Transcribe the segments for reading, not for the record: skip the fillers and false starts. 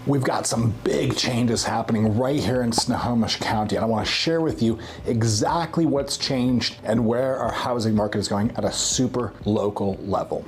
We've got some big changes happening right here in Snohomish County, and I want to share with you exactly what's changed and where our housing market is going at a super local level.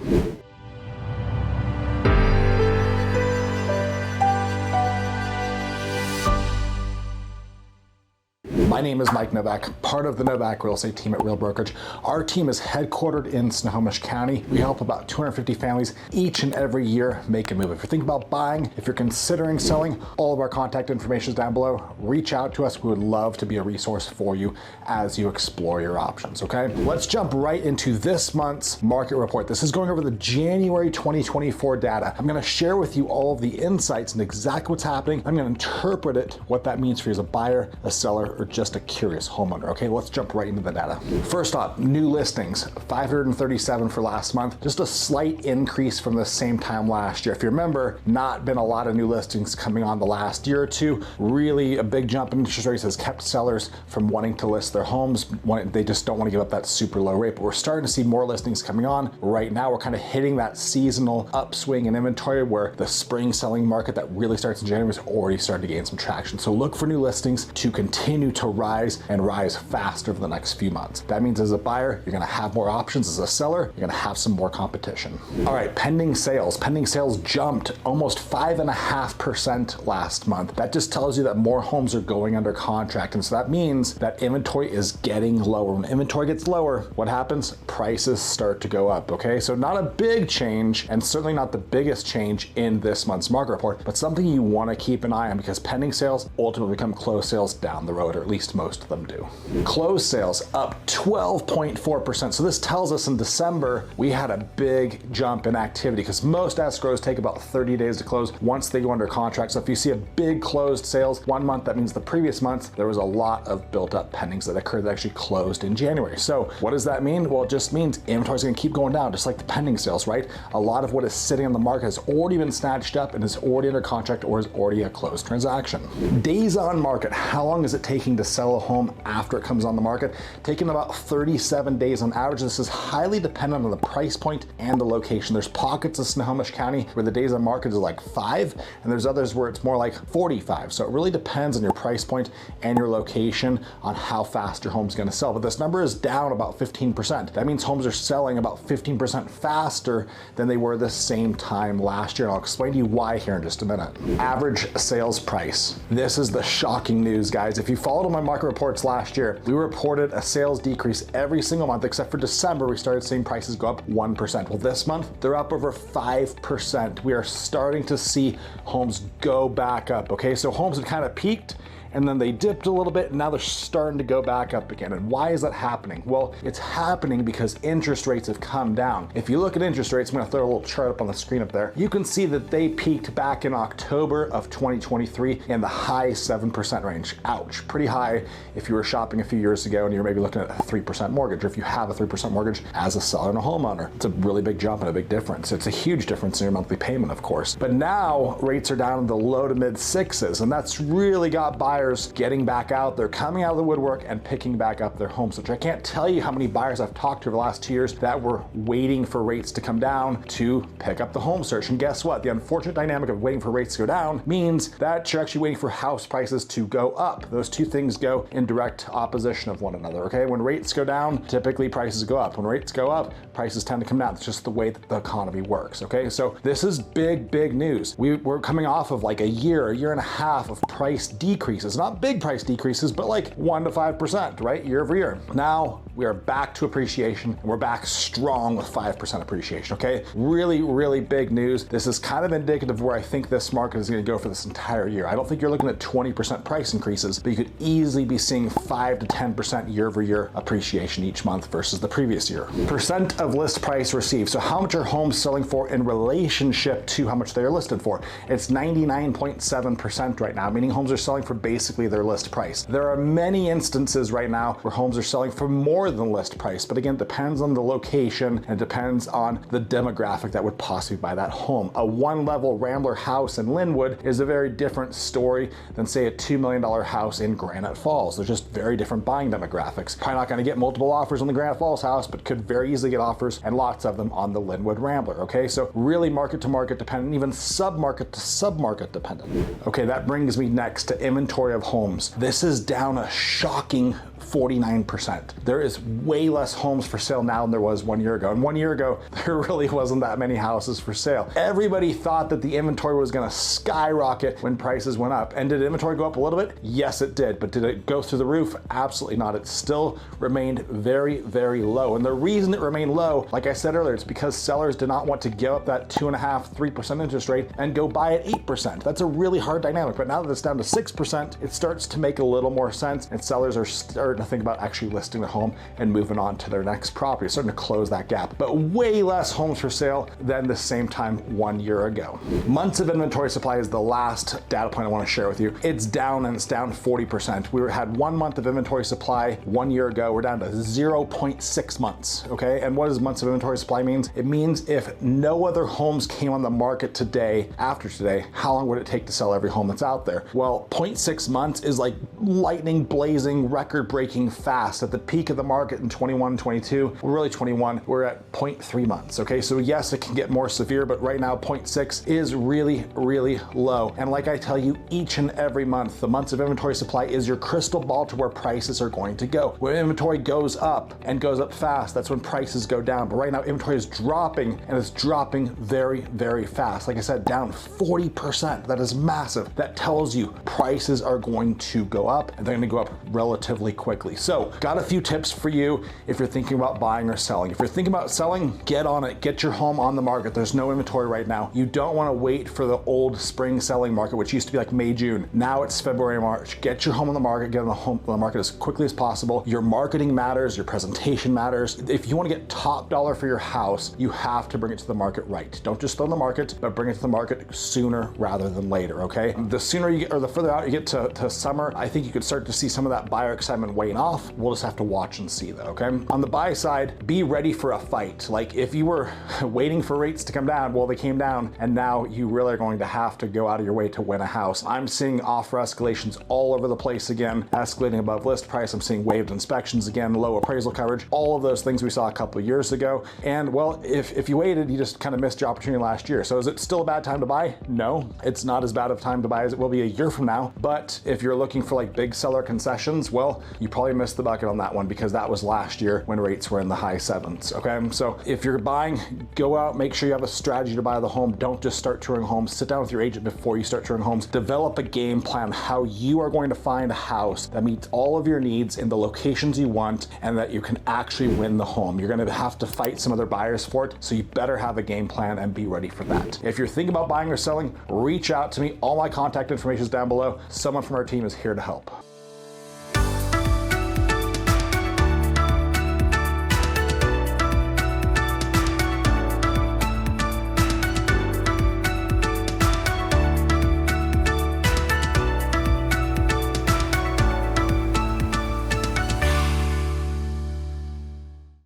My name is Mike Novak, part of the Novak real estate team at Real Brokerage. Our team is headquartered in Snohomish County. We help about 250 families each and every year make a move. If you're thinking about buying, if you're considering selling, all of our contact information is down below. Reach out to us. We would love to be a resource for you as you explore your options, okay? Let's jump right into this month's market report. This is going over the January 2024 data. I'm gonna share with you all of the insights and exactly what's happening. I'm gonna interpret it, what that means for you as a buyer, a seller, or just a curious homeowner. Okay, let's jump right into the data. First up, new listings, 537 for last month, just a slight increase from the same time last year. If you remember, not been a lot of new listings coming on the last year or two. Really a big jump in interest rates has kept sellers from wanting to list their homes. They just don't want to give up that super low rate, but we're starting to see more listings coming on. Right now, we're kind of hitting that seasonal upswing in inventory where the spring selling market that really starts in January is already starting to gain some traction. So look for new listings to continue to rise and rise faster for the next few months. That means as a buyer, you're gonna have more options. As a seller, you're gonna have some more competition. All right, pending sales. Pending sales jumped almost 5.5% last month. That just tells you that more homes are going under contract. And so that means that inventory is getting lower. When inventory gets lower, what happens? Prices start to go up, okay? So not a big change, and certainly not the biggest change in this month's market report, but something you wanna keep an eye on because pending sales ultimately become closed sales down the road, or at least most of them do. Closed sales up 12.4%. So this tells us in December, we had a big jump in activity because most escrows take about 30 days to close once they go under contract. So if you see a big closed sales 1 month, that means the previous month, there was a lot of built up pendings that occurred that actually closed in January. So what does that mean? Well, it just means inventory is gonna keep going down, just like the pending sales, right? A lot of what is sitting on the market has already been snatched up and is already under contract or is already a closed transaction. Days on market, how long is it taking to sell a home after it comes on the market? Taking about 37 days on average. This is highly dependent on the price point and the location. There's pockets of Snohomish County where the days on market is like 5, and there's others where it's more like 45. So it really depends on your price point and your location on how fast your home's gonna sell. But this number is down about 15%. That means homes are selling about 15% faster than they were the same time last year. And I'll explain to you why here in just a minute. Average sales price. This is the shocking news, guys. If you followed my market reports last year, we reported a sales decrease every single month except for December. We started seeing prices go up 1%. Well, this month they're up over 5%. We are starting to see homes go back up. Okay, so homes have kind of peaked and then they dipped a little bit and now they're starting to go back up again. And why is that happening? Well, it's happening because interest rates have come down. If you look at interest rates, I'm gonna throw a little chart up on the screen up there. You can see that they peaked back in October of 2023 in the high 7% range. Ouch, pretty high if you were shopping a few years ago and you're maybe looking at a 3% mortgage, or if you have a 3% mortgage as a seller and a homeowner. It's a really big jump and a big difference. It's a huge difference in your monthly payment, of course. But now rates are down in the low to mid 6s, and that's really got buyers getting back out there, coming out of the woodwork and picking back up their homes, which I can't tell you how many buyers I've talked to over the last 2 years that were waiting for rates to come down to pick up the home search. And guess what? The unfortunate dynamic of waiting for rates to go down means that you're actually waiting for house prices to go up. Those two things go in direct opposition of one another, okay? When rates go down, typically prices go up. When rates go up, prices tend to come down. It's just the way that the economy works, okay? So this is big, big news. We're coming off of like a year and a half of price decreases. Not big price decreases, but like 1 to 5%, right? Year over year. Now we are back to appreciation and we're back strong with 5% appreciation, okay? Really, really big news. This is kind of indicative of where I think this market is gonna go for this entire year. I don't think you're looking at 20% price increases, but you could easily be seeing 5 to 10% year over year appreciation each month versus the previous year. Percent of list price received. So how much are homes selling for in relationship to how much they are listed for? It's 99.7% right now, meaning homes are selling for basically their list price. There are many instances right now where homes are selling for more lower than list price. But again, it depends on the location and depends on the demographic that would possibly buy that home. A one-level Rambler house in Linwood is a very different story than say a $2 million house in Granite Falls. They're just very different buying demographics. Probably not gonna get multiple offers on the Granite Falls house, but could very easily get offers and lots of them on the Linwood Rambler, okay? So really market to market dependent, even sub-market to sub-market dependent. Okay, that brings me next to inventory of homes. This is down a shocking 49%. There is way less homes for sale now than there was 1 year ago. And 1 year ago, there really wasn't that many houses for sale. Everybody thought that the inventory was gonna skyrocket when prices went up. And did inventory go up a little bit? Yes, it did. But did it go through the roof? Absolutely not. It still remained very, very low. And the reason it remained low, like I said earlier, it's because sellers did not want to give up that 2.5%, 3% interest rate and go buy at 8%. That's a really hard dynamic. But now that it's down to 6%, it starts to make a little more sense, and sellers are starting to think about actually listing the home and moving on to their next property, starting to close that gap. But way less homes for sale than the same time 1 year ago. Months of inventory supply is the last data point I want to share with you. It's down, and it's down 40%. We had 1 month of inventory supply 1 year ago. We're down to 0.6 months, okay? And what does months of inventory supply means? It means if no other homes came on the market today, after today, how long would it take to sell every home that's out there? Well, 0.6 months is like lightning blazing, record breaking fast. At the peak of the market in 21, 22, really 21, we're at 0.3 months, okay? So yes, it can get more severe, but right now 0.6 is really, really low. And like I tell you each and every month, the months of inventory supply is your crystal ball to where prices are going to go. When inventory goes up and goes up fast, that's when prices go down. But right now inventory is dropping, and it's dropping very, very fast. Like I said, down 40%. That is massive. That tells you prices are going to go up, and they're going to go up relatively quickly. So got a few tips for you if you're thinking about buying or selling. If you're thinking about selling, get on it. Get your home on the market. There's no inventory right now. You don't want to wait for the old spring selling market, which used to be like May, June. Now it's February, March. Get your home on the market. Get on the market as quickly as possible. Your marketing matters. Your presentation matters. If you want to get top dollar for your house, you have to bring it to the market right. Don't just throw in the market, but bring it to the market sooner rather than later, okay? The sooner you get, or the further out you get to summer, I think you could start to see some of that buyer excitement wane off. We'll just have to watch and see though, okay? On the buy side, be ready for a fight. Like if you were waiting for rates to come down, well, they came down, and now you really are going to have to go out of your way to win a house. I'm seeing offer escalations all over the place again, escalating above list price. I'm seeing waived inspections again, low appraisal coverage, all of those things we saw a couple of years ago. And well, if you waited, you just kind of missed your opportunity last year. So is it still a bad time to buy? No, it's not as bad of a time to buy as it will be a year from now. But if you're looking for like big seller concessions, well, you probably missed the bucket on that one, because that was last year when rates were in the high 7s, okay? So if you're buying, go out, make sure you have a strategy to buy the home. Don't just start touring homes. Sit down with your agent before you start touring homes. Develop a game plan how you are going to find a house that meets all of your needs in the locations you want, and that you can actually win the home. You're gonna have to fight some other buyers for it, so you better have a game plan and be ready for that. If you're thinking about buying or selling, reach out to me. All my contact information is down below. Someone from our team is here to help.